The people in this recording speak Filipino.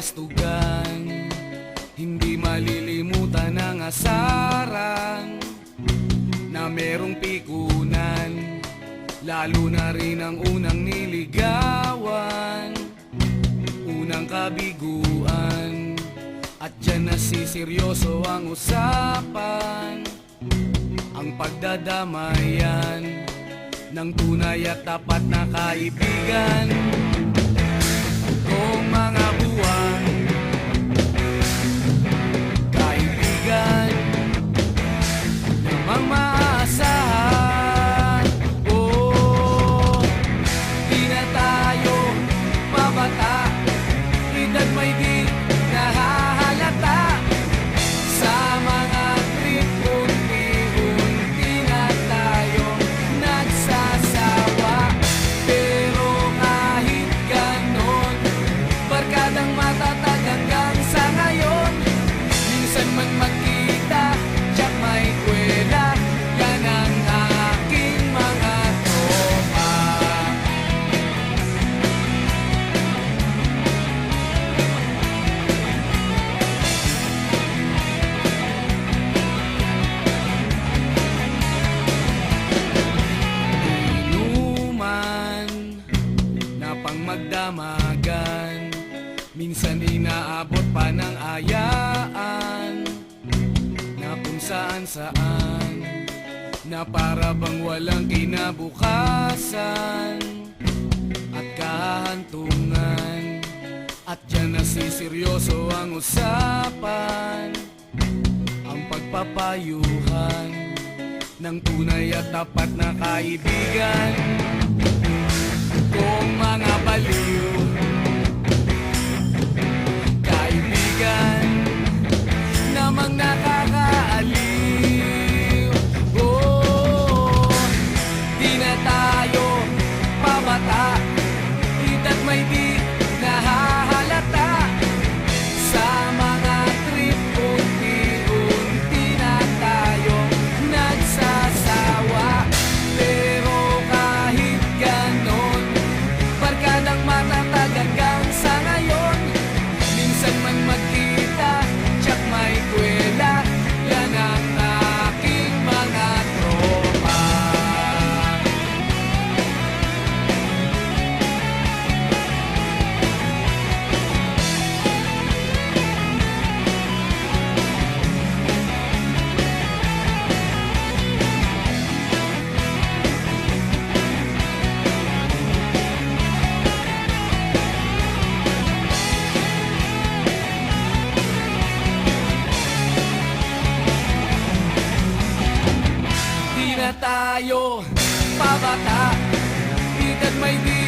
kabastugan, hindi malilimutan ang asaran na merong pikunan, lalo na rin ang unang niligawan, unang kabiguan. At dyan nasiseryoso ang usapan, ang pagdadamayan ng tunay at tapat na kaibigan. Kung mga buwan, kaibigan namang maaasahan. Oh, di na tayo mabata, edad may di nahahalata. Sa mga trip, unti-unti na tayong nagsasawa. Pero kahit ganon, barkadang matatag hanggang sa ngayon. Minsan man magkita, tiyak may kwela, yan ang aking mga tropa. Inuman na pang magdamagan, minsan inaabot pa ng ayaan, na kung saan-saan, na para bang walang kinabukasan at kahantungan. At dyan nasiseryoso ang usapan, ang pagpapayuhan ng tunay at tapat na kaibigan. Kung mga baliw, kaibigan namang nakakaaliw. Oh, di na tayo pabata, edad may di nahahalata. Sa mga trip, unti-unti na tayo nagsasawa. Pero kahit ganon, barkadang matatag hanggang sa ngayon. Minsan man magkita, tiyak may kwela, yan ang aking mga tropa. Di na tayo pabata, edad may di